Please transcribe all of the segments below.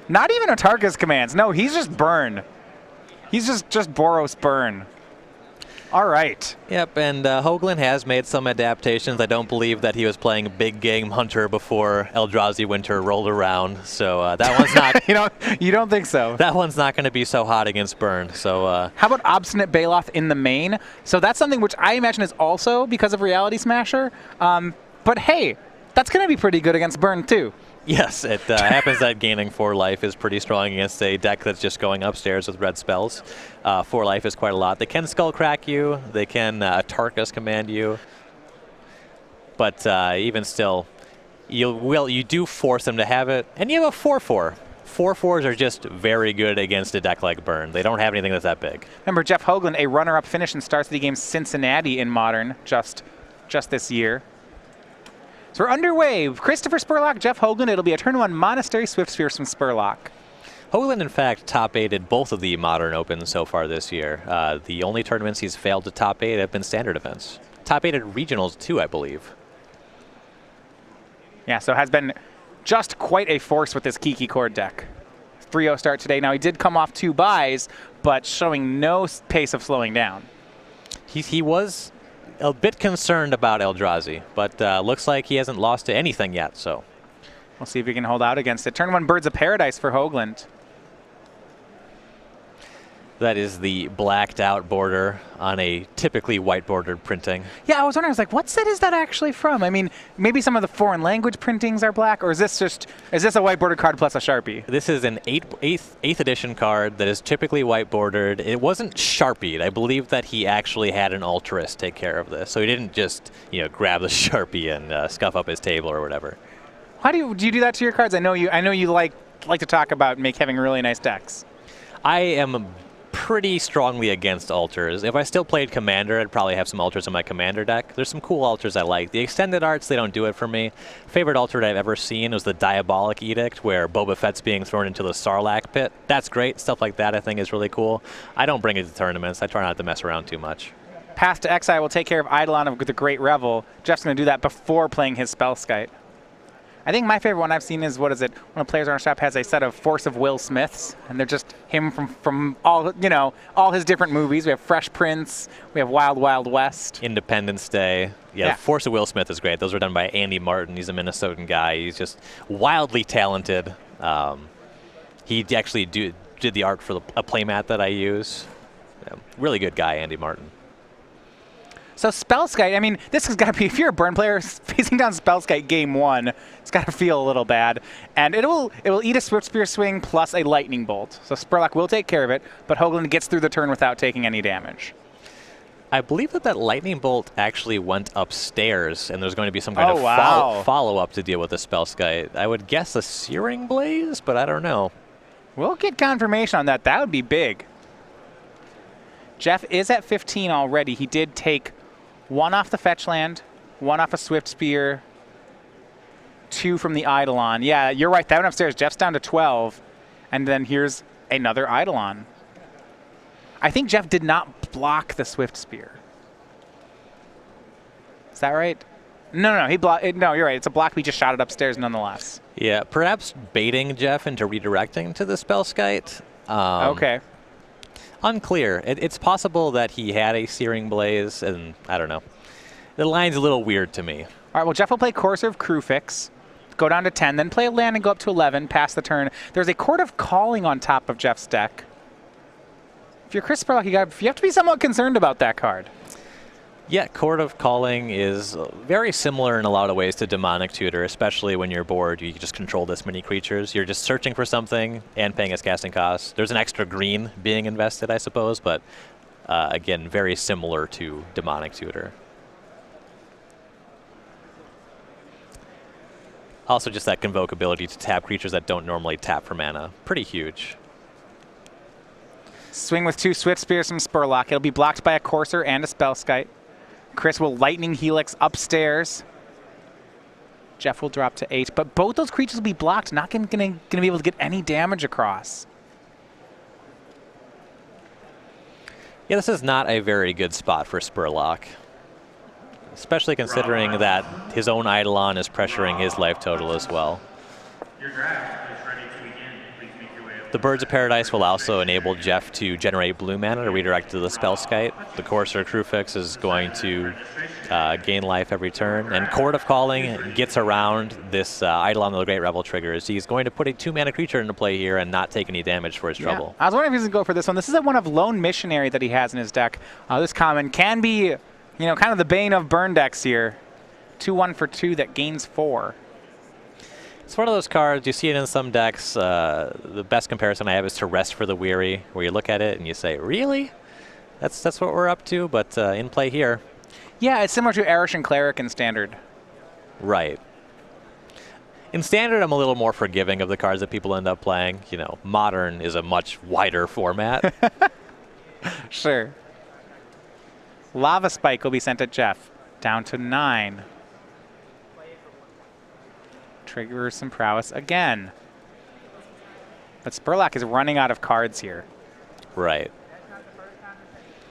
Not even Atarka's commands. No, he's just burn. He's just Boros burn. All right. Yep, and Hoogland has made some adaptations. I don't believe that he was playing Big Game Hunter before Eldrazi Winter rolled around, so that one's not... you don't think so? That one's not going to be so hot against burn, so... How about Obstinate Baloth in the main? So that's something which I imagine is also because of Reality Smasher, but hey, that's going to be pretty good against burn too. Yes, it happens that gaining 4 life is pretty strong against a deck that's just going upstairs with red spells. 4 life is quite a lot. They can Skullcrack you, they can Atarkas command you, but even still, you do force them to have it, and you have a 4/4. 4/4s are just very good against a deck like Burn. They don't have anything that's that big. Remember, Jeff Hoogland, a runner-up finish in Star City Games Cincinnati in Modern just this year. So we're underway. Christopher Spurlock, Jeff Hoogland. It'll be a turn 1 Monastery Swiftspear from Spurlock. Hoogland, in fact, top-8'd both of the Modern Opens so far this year. The only tournaments he's failed to top-8 have been standard events. Top-8 at regionals, too, I believe. Yeah, so has been just quite a force with this Kiki Cord deck. 3-0 start today. Now, he did come off 2 buys, but showing no pace of slowing down. He was a bit concerned about Eldrazi, but looks like he hasn't lost to anything yet, so. We'll see if he can hold out against it. Turn 1 Birds of Paradise for Hoogland. That is the blacked out border on a typically white bordered printing. Yeah, I was wondering, I was like, what set is that actually from? I mean, maybe some of the foreign language printings are black, or is this a white bordered card plus a Sharpie? This is an 8th edition card that is typically white bordered. It wasn't Sharpied. I believe that he actually had an Altruist take care of this. So he didn't just, grab the Sharpie and scuff up his table or whatever. How do you do that to your cards? I know you like to talk about having really nice decks. I am pretty strongly against altars. If I still played Commander, I'd probably have some altars in my Commander deck. There's some cool altars I like. The extended arts, they don't do it for me. Favorite altar that I've ever seen was the Diabolic Edict, where Boba Fett's being thrown into the Sarlacc pit. That's great. Stuff like that I think is really cool. I don't bring it to tournaments. I try not to mess around too much. Path to Exile will take care of Eidolon of the Great Revel. Jeff's going to do that before playing his Spellskite. I think my favorite one I've seen is, when a Players on Shop has a set of Force of Will Smiths, and they're just him from all his different movies. We have Fresh Prince, we have Wild Wild West. Independence Day. Yeah, Force of Will Smith is great. Those were done by Andy Martin. He's a Minnesotan guy. He's just wildly talented. He actually did the art for a playmat that I use. Yeah, really good guy, Andy Martin. So Spellskite, I mean, this has got to be, if you're a Burn player facing down Spellskite game 1, it's got to feel a little bad. And it will eat a Swiftspear swing plus a Lightning Bolt. So Spurlock will take care of it, but Hoogland gets through the turn without taking any damage. I believe that Lightning Bolt actually went upstairs, and there's going to be some kind of follow-up to deal with the Spellskite. I would guess a Searing Blaze, but I don't know. We'll get confirmation on that. That would be big. Jeff is at 15 already. He did take 1 off the fetch land, 1 off a Swiftspear, 2 from the Eidolon. Yeah, you're right. That went upstairs. Jeff's down to 12. And then here's another Eidolon. I think Jeff did not block the Swiftspear. Is that right? No, he blocked. No, you're right. It's a block. We just shot it upstairs nonetheless. Yeah, perhaps baiting Jeff into redirecting to the Spellskite. Okay. Unclear. It's possible that he had a Searing Blaze, and I don't know. The line's a little weird to me. All right, well, Jeff will play Courser of Crewfix, go down to 10, then play a land and go up to 11, pass the turn. There's a Court of Calling on top of Jeff's deck. If you're Chris Spurlock, you have to be somewhat concerned about that card. Yeah, Court of Calling is very similar in a lot of ways to Demonic Tutor, especially when you're bored. You can just control this many creatures. You're just searching for something and paying its casting costs. There's an extra green being invested, I suppose, but again, very similar to Demonic Tutor. Also, just that Convoke ability to tap creatures that don't normally tap for mana. Pretty huge. Swing with 2 Swiftspears from Spurlock. It'll be blocked by a Courser and a Spellskite. Chris will Lightning Helix upstairs. Jeff will drop to 8, but both those creatures will be blocked. Not going to be able to get any damage across. Yeah, this is not a very good spot for Spurlock, especially considering that his own Eidolon is pressuring his life total as well. Your draft is ready to begin. Please The Birds of Paradise will also enable Jeff to generate blue mana to redirect to the Spellskite. The Courser Crewfix is going to gain life every turn. And Chord of Calling gets around this Eidolon of the Great Revel triggers. He's going to put a 2-mana creature into play here and not take any damage for his trouble. I was wondering if he's going to go for this one. This is one of Lone Missionary that he has in his deck. This common can be, kind of the bane of burn decks here. 2-1 for 2 that gains 4. It's one of those cards, you see it in some decks. The best comparison I have is to Rest for the Weary, where you look at it and you say, really? That's what we're up to, but in play here. Yeah, it's similar to Arishan Cleric in Standard. Right. In Standard, I'm a little more forgiving of the cards that people end up playing. Modern is a much wider format. Sure. Lava Spike will be sent at Jeff. Down to 9. Trigger some prowess again. But Spurlock is running out of cards here. Right.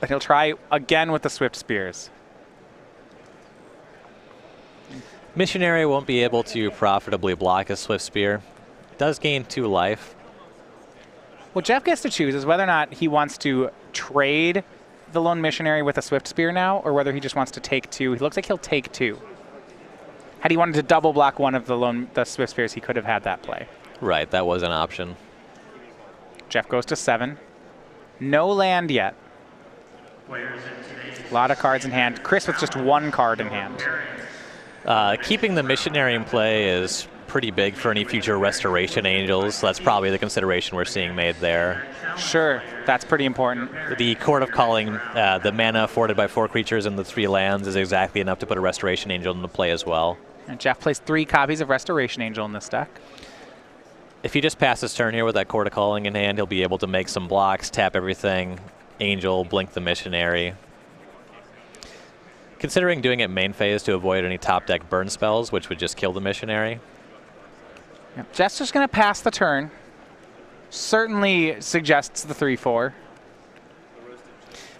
But he'll try again with the Swift Spears. Missionary won't be able to profitably block a Swift Spear. Does gain 2 life. What Jeff gets to choose is whether or not he wants to trade the Lone Missionary with a Swift Spear now, or whether he just wants to take 2. He looks like he'll take 2. Had he wanted to double block one of the Swift Spears, he could have had that play. Right, that was an option. Jeff goes to 7. No land yet. A lot of cards in hand. Chris with just 1 card in hand. Keeping the Missionary in play is pretty big for any future Restoration Angels. So that's probably the consideration we're seeing made there. Sure, that's pretty important. The Chord of Calling, the mana afforded by 4 creatures and the 3 lands is exactly enough to put a Restoration Angel into play as well. And Jeff plays 3 copies of Restoration Angel in this deck. If he just passes turn here with that Chord of Calling in hand, he'll be able to make some blocks, tap everything, Angel, blink the Missionary. Considering doing it main phase to avoid any top deck burn spells, which would just kill the Missionary. Yep. Jeff's just going to pass the turn. Certainly suggests the 3-4.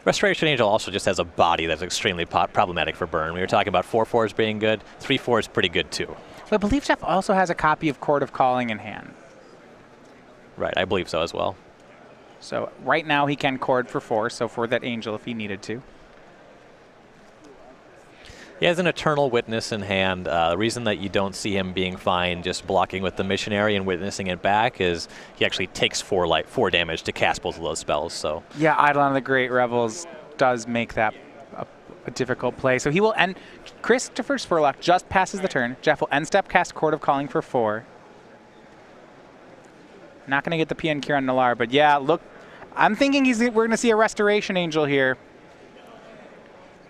Restoration Angel also just has a body that's extremely problematic for burn. We were talking about 4/4s being good. 3/4 is pretty good too. I believe Jeff also has a copy of Chord of Calling in hand. Right, I believe so as well. So right now he can chord for 4, so for that Angel if he needed to. He has an Eternal Witness in hand. The reason that you don't see him being fine just blocking with the Missionary and witnessing it back is he actually takes 4 damage to cast both of those spells. So yeah, Eidolon of the Great Revels does make that a difficult play. So he will end. Christopher Spurlock just passes the turn. Jeff will end step cast Chord of Calling for 4. Not going to get the PN Cure on Nalar, but yeah, look, I'm thinking we're going to see a Restoration Angel here.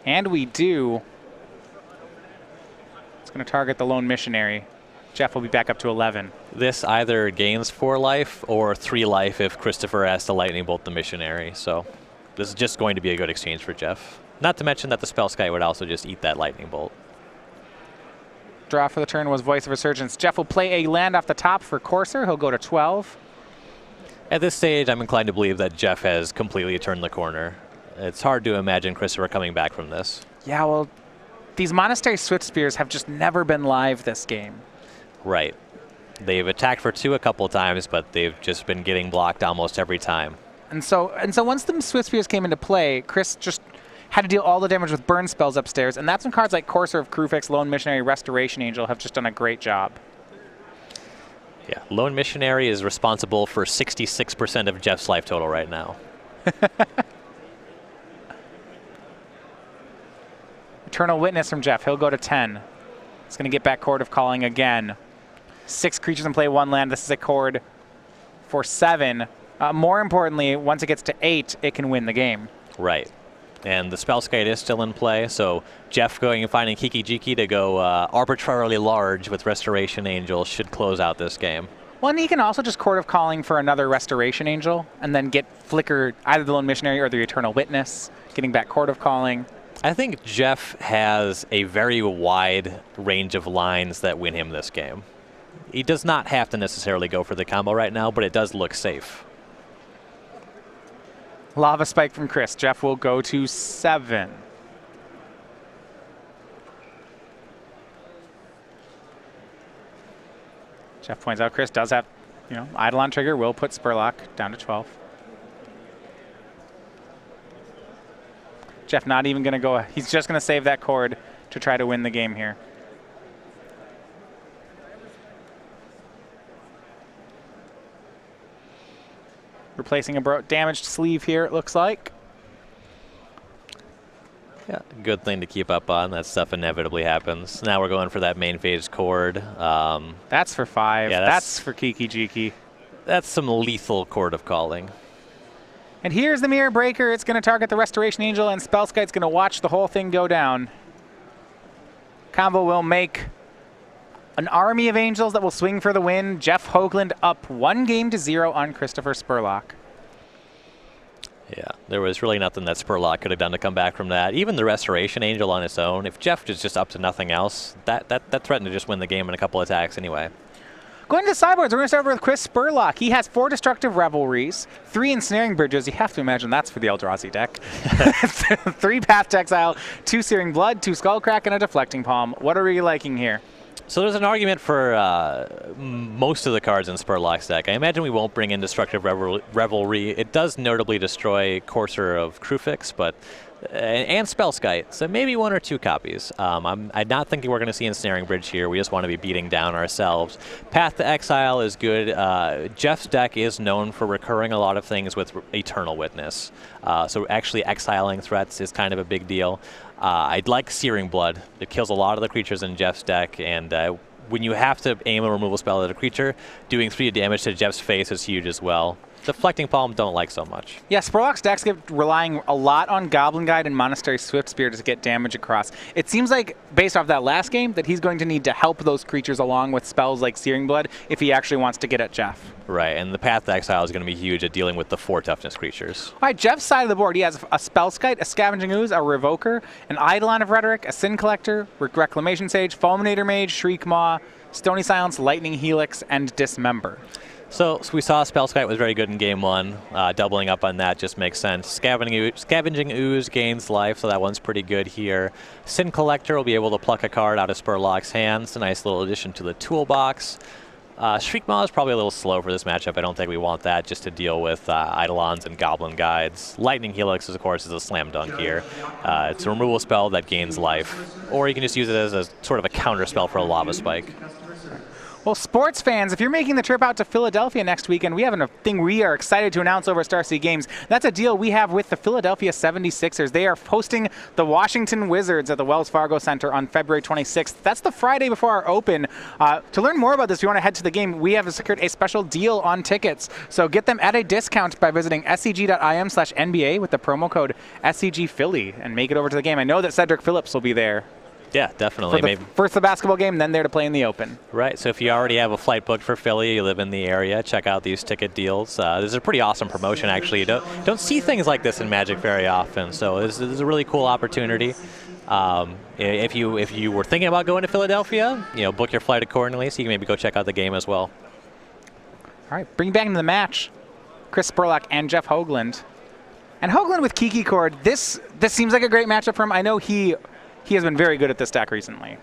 And we do. Going to target the Lone Missionary. Jeff will be back up to 11. This either gains 4 life or 3 life if Christopher has to Lightning Bolt the Missionary. So this is just going to be a good exchange for Jeff. Not to mention that the Spellskite would also just eat that Lightning Bolt. Draw for the turn was Voice of Resurgence. Jeff will play a land off the top for Courser. He'll go to 12. At this stage, I'm inclined to believe that Jeff has completely turned the corner. It's hard to imagine Christopher coming back from this. Yeah, well, these Monastery Swift Spears have just never been live this game. Right. They've attacked for 2 a couple of times, but they've just been getting blocked almost every time. And so once the Swift Spears came into play, Chris just had to deal all the damage with burn spells upstairs, and that's when cards like Courser of Crewfix, Lone Missionary, Restoration Angel have just done a great job. Yeah, Lone Missionary is responsible for 66% of Jeff's life total right now. Eternal Witness from Jeff. He'll go to 10. He's going to get back Chord of Calling again. 6 creatures and play 1 land. This is a chord for 7. More importantly, once it gets to 8, it can win the game. Right. And the Spellskite is still in play, so Jeff going and finding KikiJiki to go arbitrarily large with Restoration Angel should close out this game. Well, and he can also just Chord of Calling for another Restoration Angel and then get flickered either the Lone Missionary or the Eternal Witness, getting back Chord of Calling. I think Jeff has a very wide range of lines that win him this game. He does not have to necessarily go for the combo right now, but it does look safe. Lava Spike from Chris. Jeff will go to 7. Jeff points out Chris does have You know, Eidolon trigger will put Spurlock down to 12. Jeff not even going to go. He's just going to save that chord to try to win the game here. Replacing a damaged sleeve here, it looks like. Yeah, good thing to keep up on. That stuff inevitably happens. Now we're going for that main phase chord. That's for 5. Yeah, that's for SCGKY. That's some lethal chord of calling. And here's the Mirror Breaker. It's going to target the Restoration Angel, and Spellskite's going to watch the whole thing go down. Combo will make an army of angels that will swing for the win. Jeff Hoogland up 1-0 on Christopher Spurlock. Yeah, there was really nothing that Spurlock could have done to come back from that. Even the Restoration Angel on its own, if Jeff is just up to nothing else, that threatened to just win the game in a couple attacks anyway. Going to the sideboards, we're going to start with Chris Spurlock. He has 4 Destructive Revelries, 3 Ensnaring Bridges. You have to imagine that's for the Eldrazi deck. 3 Path to Exile, 2 Searing Blood, 2 Skullcrack, and a Deflecting Palm. What are we liking here? So there's an argument for most of the cards in Spurlock's deck. I imagine we won't bring in Destructive Revelry. It does notably destroy Courser of Krufix, but and Spellskite, so maybe 1 or 2 copies. I'm not thinking we're going to see Ensnaring Bridge here. We just want to be beating down ourselves. Path to Exile is good. Jeff's deck is known for recurring a lot of things with Eternal Witness. So actually exiling threats is kind of a big deal. I'd like Searing Blood. It kills a lot of the creatures in Jeff's deck, and when you have to aim a removal spell at a creature, doing 3 damage to Jeff's face is huge as well. Deflecting Palm don't like so much. Yeah, Spurlock's decks get relying a lot on Goblin Guide and Monastery Swiftspear to get damage across. It seems like, based off that last game, that he's going to need to help those creatures along with spells like Searing Blood if he actually wants to get at Jeff. Right, and the Path to Exile is going to be huge at dealing with the 4 toughness creatures. All right, Jeff's side of the board, he has a Spellskite, a Scavenging Ooze, a Revoker, an Eidolon of Rhetoric, a Sin Collector, Reclamation Sage, Fulminator Mage, Shriek Maw, Stony Silence, Lightning Helix, and Dismember. So we saw Spellskite was very good in Game 1. Doubling up on that just makes sense. Scavenging Ooze gains life, so that one's pretty good here. Sin Collector will be able to pluck a card out of Spurlock's hands. A nice little addition to the toolbox. Shriek Maw is probably a little slow for this matchup. I don't think we want that just to deal with Eidolons and Goblin Guides. Lightning Helix, of course, is a slam dunk here. It's a removal spell that gains life. Or you can just use it as a sort of a counter spell for a Lava Spike. Well, sports fans, if you're making the trip out to Philadelphia next weekend, we have a thing we are excited to announce over at Star City Games. That's a deal we have with the Philadelphia 76ers. They are hosting the Washington Wizards at the Wells Fargo Center on February 26th. That's the Friday before our open. To learn more about this, if you want to head to the game, we have secured a special deal on tickets. So get them at a discount by visiting scg.im/NBA with the promo code SCGPhilly and make it over to the game. I know that Cedric Phillips will be there. Yeah, definitely. First the basketball game, then there to play in the Open. Right, so if you already have a flight booked for Philly, you live in the area, check out these ticket deals. This is a pretty awesome promotion, actually. You don't see things like this in Magic very often, so this is a really cool opportunity. If you were thinking about going to Philadelphia, book your flight accordingly, so you can maybe go check out the game as well. All right, bring back into the match Chris Spurlock and Jeff Hoogland. And Hoogland with Kiki Chord, this seems like a great matchup for him. I know he has been very good at this deck recently.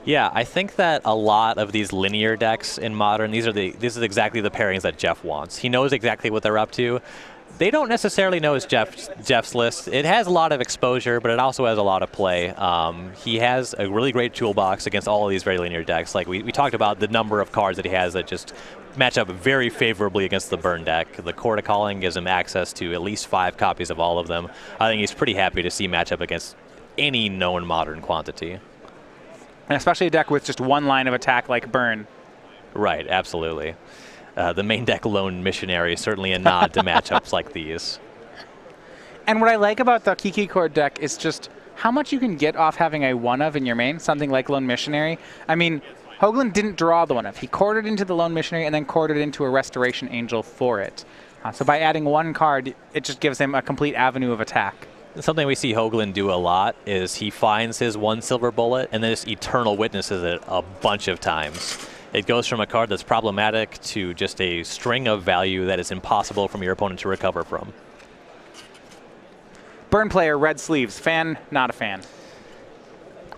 Yeah, I think that a lot of these linear decks in Modern, this is exactly the pairings that Jeff wants. He knows exactly what they're up to. They don't necessarily know Jeff's list. It has a lot of exposure, but it also has a lot of play. He has a really great toolbox against all of these very linear decks. Like we talked about the number of cards that he has that just match up very favorably against the burn deck. The Chord of Calling gives him access to at least 5 copies of all of them. I think he's pretty happy to see match up against any known Modern quantity. And especially a deck with just 1 line of attack like Burn. Right, absolutely. The main deck Lone Missionary is certainly a nod to matchups like these. And what I like about the Kiki Chord deck is just how much you can get off having a 1-of in your main, something like Lone Missionary. I mean, Hoogland didn't draw the 1-of. He corded into the Lone Missionary and then corded into a Restoration Angel for it. So by adding 1 card, it just gives him a complete avenue of attack. Something we see Hoogland do a lot is he finds his 1 silver bullet and then just Eternal Witnesses it a bunch of times. It goes from a card that's problematic to just a string of value that is impossible from your opponent to recover from. Burn player, red sleeves. Fan, not a fan.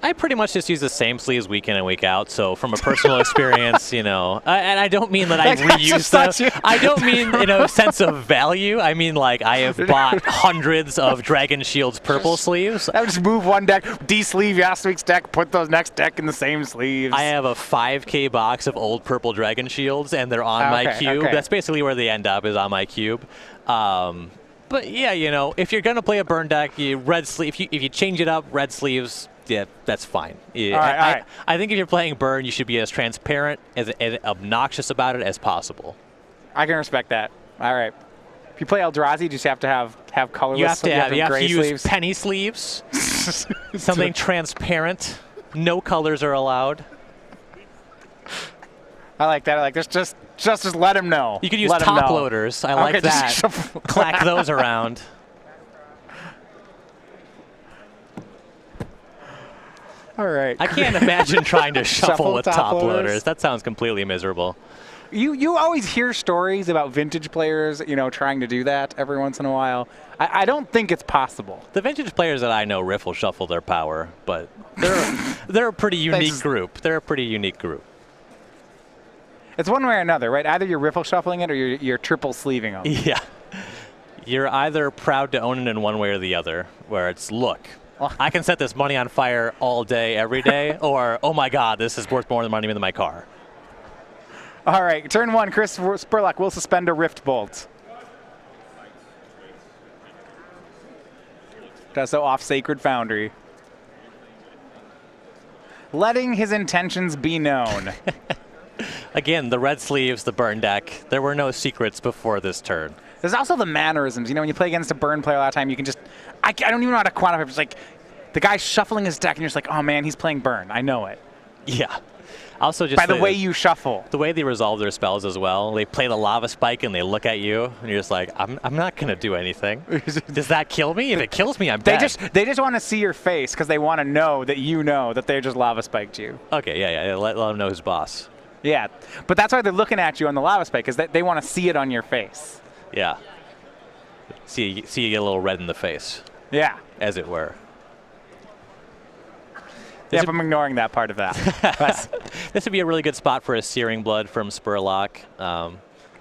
I pretty much just use the same sleeves week in and week out. So from a personal experience, you know, and I don't mean that I reuse them. I don't mean in a sense of value. I mean like I have bought hundreds of Dragon Shield's purple sleeves. I would just move one deck, de-sleeve last week's deck, put those next deck in the same sleeves. I have a 5K box of old purple Dragon Shields, and they're on my cube. Okay. That's basically where they end up, is on my cube. But yeah, you know, if you're gonna play a burn deck, red sleeve. If you change it up, red sleeves. Yeah, that's fine. Yeah, all right. I think if you're playing burn, you should be as transparent and obnoxious about it as possible. I can respect that. All right. If you play Eldrazi, you just have to have colorless. You have to use sleeves. penny sleeves. Something transparent. No colors are allowed. I like that. I like this. Just let him know. You could use top loaders. I like that. Clack those around. All right. I can't imagine trying to shuffle with top loaders. That sounds completely miserable. You always hear stories about vintage players, you know, trying to do that every once in a while. I don't think it's possible. The vintage players that I know riffle shuffle their power, but they're a pretty unique group. They're a pretty unique group. It's one way or another, right? Either you're riffle shuffling it or you're triple sleeving them. Yeah. You're either proud to own it in one way or the other, where it's, look, I can set this money on fire all day, every day, or, oh my God, this is worth more than money in my car. All right, turn one, Chris Spurlock will suspend a Rift Bolt. Does so off Sacred Foundry. Letting his intentions be known. Again, the red sleeves, the burn deck. There were no secrets before this turn. There's also the mannerisms. You know, when you play against a burn player a lot of time, you can just, I don't even know how to quantify it. It's like the guy's shuffling his deck, and you're just like, oh man, he's playing burn. I know it. Yeah. Also, just by the way you shuffle. The way they resolve their spells as well. They play the lava spike and they look at you, and you're just like, I'm not gonna do anything. Does that kill me? If it kills me, I'm dead. They just want to see your face because they want to know that you know that they just lava spiked you. Okay, yeah. Let them know who's boss. Yeah, but that's why they're looking at you on the lava spike, because they want to see it on your face. Yeah. See you get a little red in the face. Yeah. As it were. Yep, I'm ignoring that part of that. This would be a really good spot for a Searing Blood from Spurlock.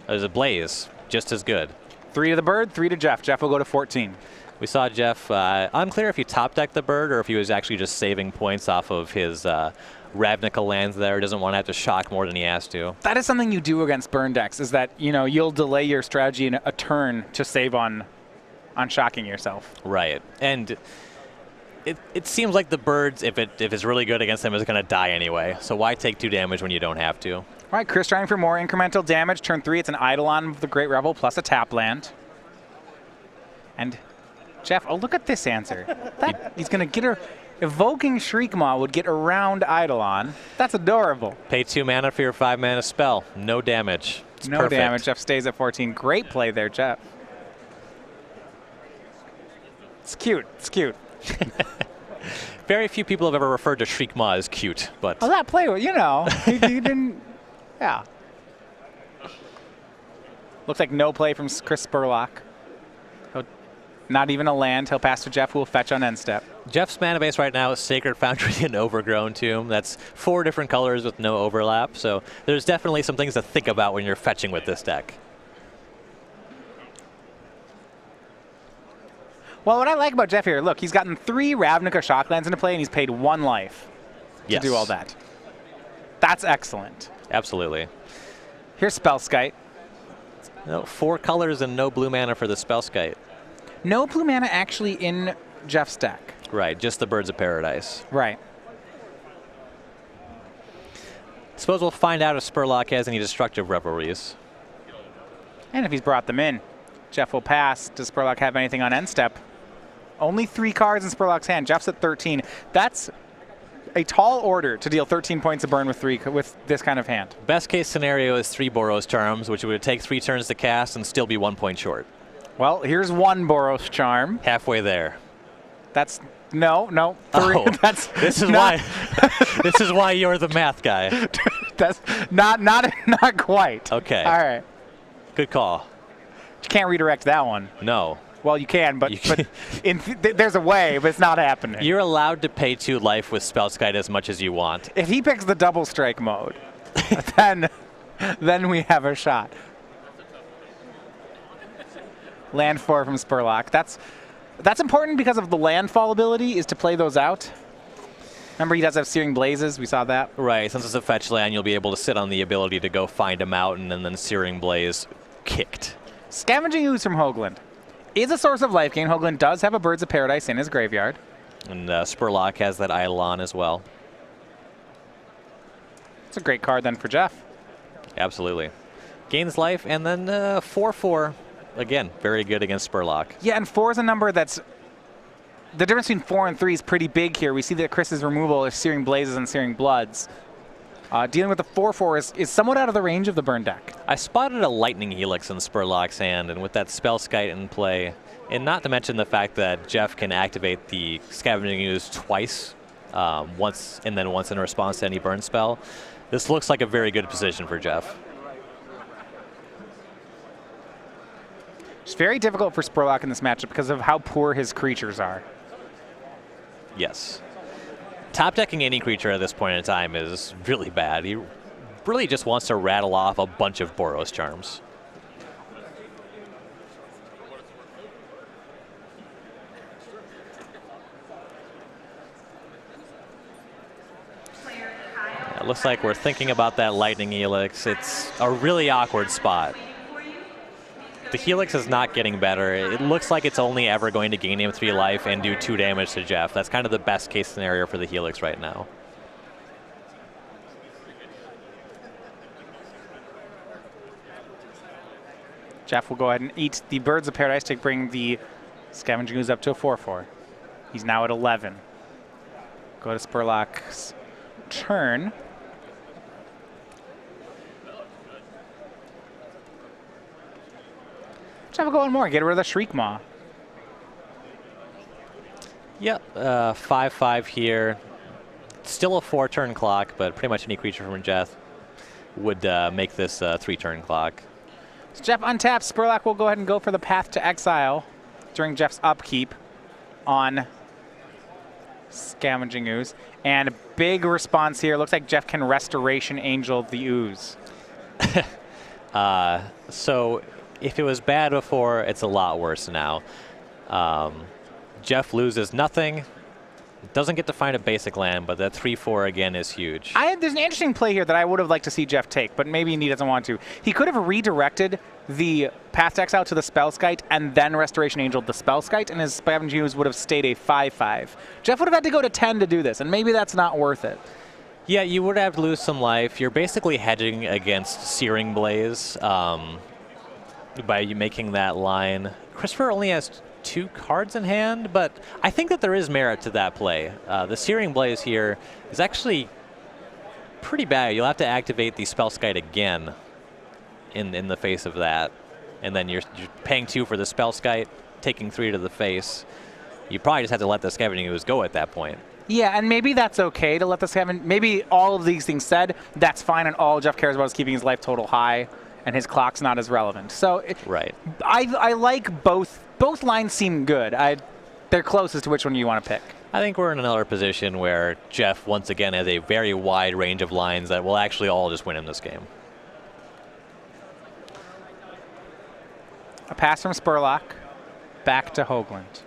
There's a Blaze, just as good. 3 to the bird, 3 to Jeff. Jeff will go to 14. We saw Jeff, unclear if he top decked the bird or if he was actually just saving points off of his Ravnica lands there. Doesn't want to have to shock more than he has to. That is something you do against burn decks, is that, you know, you'll delay your strategy in a turn to save on shocking yourself. Right. And it seems like the birds, if it's really good against them, is going to die anyway. So why take 2 damage when you don't have to? All right, Chris trying for more incremental damage. Turn 3, it's an Eidolon of the Great Revel plus a tap land. And Jeff, oh, look at this answer. He's going to get her. Evoking Shriekmaw would get around Eidolon. That's adorable. Pay 2 mana for your 5 mana spell. No damage. It's no perfect. damage. Jeff stays at 14. Great play there, Jeff. It's cute. It's cute. Very few people have ever referred to Shriekmaw as cute, but... Oh, that play, you know, you didn't... Yeah. Looks like no play from Chris Spurlock. Not even a land. He'll pass to Jeff, who will fetch on end step. Jeff's mana base right now is Sacred Foundry and Overgrown Tomb. That's 4 different colors with no overlap, so there's definitely some things to think about when you're fetching with this deck. Well, what I like about Jeff here, look, he's gotten 3 Ravnica Shocklands into play, and he's paid 1 life to do all that. That's excellent. Absolutely. Here's Spellskite. No, 4 colors and no blue mana for the Spellskite. No blue mana actually in Jeff's deck. Right, just the Birds of Paradise. Right. Suppose we'll find out if Spurlock has any destructive revelries. And if he's brought them in. Jeff will pass. Does Spurlock have anything on end step? Only 3 cards in Spurlock's hand. Jeff's at 13. That's a tall order to deal 13 points of burn with this kind of hand. Best case scenario is 3 Boros Charms, which would take 3 turns to cast and still be 1 point short. Well, here's 1 Boros Charm. Halfway there. That's no. 3. Oh, that's this is why. This is why you're the math guy. That's not quite. Okay. All right. Good call. You can't redirect that one. No. Well, you can, but there's a way, but it's not happening. You're allowed to pay 2 life with Spellskite as much as you want. If he picks the double strike mode, then we have a shot. Land 4 from Spurlock. That's important because of the landfall ability, is to play those out. Remember, he does have Searing Blazes. We saw that. Right. Since it's a fetch land, you'll be able to sit on the ability to go find a mountain and then Searing Blaze kicked. Scavenging Ooze from Hoogland is a source of life gain. Hoogland does have a Birds of Paradise in his graveyard. And Spurlock has that Eidolon as well. It's a great card then for Jeff. Absolutely. Gains life, and then 4/4. Again, very good against Spurlock. Yeah, and 4 is a number that's... The difference between 4 and 3 is pretty big here. We see that Chris's removal is Searing Blazes and Searing Bloods. Dealing with the 4/4 is somewhat out of the range of the burn deck. I spotted a Lightning Helix in Spurlock's hand, and with that Spellskite in play, and not to mention the fact that Jeff can activate the Scavenging Ooze twice, once and then once in response to any burn spell, this looks like a very good position for Jeff. It's very difficult for Spurlock in this matchup because of how poor his creatures are. Yes. Top decking any creature at this point in time is really bad. He really just wants to rattle off a bunch of Boros Charms. It looks like we're thinking about that Lightning Helix. It's a really awkward spot. The Helix is not getting better. It looks like it's only ever going to gain him 3 life and do 2 damage to Jeff. That's kind of the best case scenario for the Helix right now. Jeff will go ahead and eat the Birds of Paradise to bring the Scavenging Ooze up to a 4/4. He's now at 11. Go to Spurlock's turn. Jeff will go one more. Get rid of the Shriek Maw. Yep, 5/5 here. Still a 4-turn clock, but pretty much any creature from Jeff would make this a 3-turn clock. So Jeff untaps. Spurlock will go ahead and go for the Path to Exile during Jeff's upkeep on Scavenging Ooze. And a big response here. Looks like Jeff can Restoration Angel the Ooze. So if it was bad before, it's a lot worse now. Jeff loses nothing. Doesn't get to find a basic land, but that 3/4 again is huge. There's an interesting play here that I would have liked to see Jeff take, but maybe he doesn't want to. He could have redirected the Path to Exile to the Spellskite and then Restoration Angel the Spellskite, and his Scavenging Ooze would have stayed a 5/5. Jeff would have had to go to 10 to do this, and maybe that's not worth it. Yeah, you would have to lose some life. You're basically hedging against Searing Blaze by you making that line. Christopher only has 2 cards in hand, but I think that there is merit to that play. The Searing Blaze here is actually pretty bad. You'll have to activate the Spellskite again in the face of that, and then you're paying 2 for the Spellskite, taking 3 to the face. You probably just have to let the Scavenging Ooze go at that point. Yeah, and maybe that's okay to let the Scavenging... Maybe all of these things said, that's fine, and all Jeff cares about is keeping his life total high, and his clock's not as relevant. So right. I like both. Both lines seem good. They're close as to which one you want to pick. I think we're in another position where Jeff, once again, has a very wide range of lines that will actually all just win him this game. A pass from Spurlock, back to Hoogland.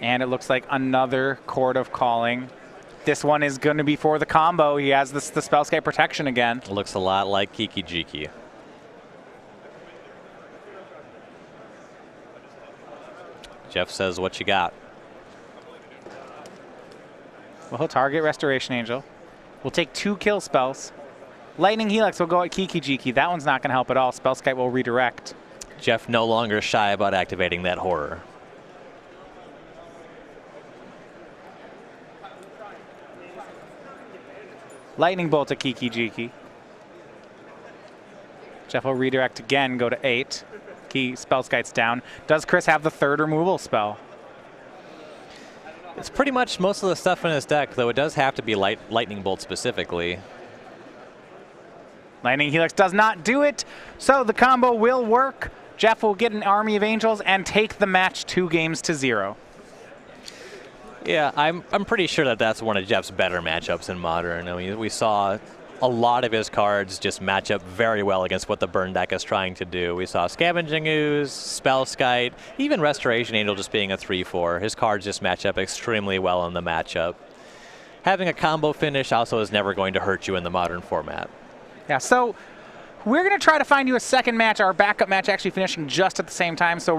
And it looks like another Chord of Calling. This one is going to be for the combo. He has the Spellskite protection again. It looks a lot like SCGKY. Jeff says, what you got? Well, he'll target Restoration Angel. We'll take 2 kill spells. Lightning Helix will go at SCGKY. That one's not going to help at all. Spellskite will redirect. Jeff no longer shy about activating that horror. Lightning Bolt to SCGKY. Jeff will redirect again, go to 8. Spellskite's down. Does Chris have the 3rd removal spell? It's pretty much most of the stuff in his deck, though it does have to be Lightning Bolt specifically. Lightning Helix does not do it, so the combo will work. Jeff will get an Army of Angels and take the match 2-0. Yeah, I'm pretty sure that that's one of Jeff's better matchups in Modern. I mean, we saw a lot of his cards just match up very well against what the burn deck is trying to do. We saw Scavenging Ooze, Spellskite, even Restoration Angel just being a 3/4. His cards just match up extremely well in the matchup. Having a combo finish also is never going to hurt you in the Modern format. Yeah, so we're going to try to find you a second match, our backup match actually finishing just at the same time. So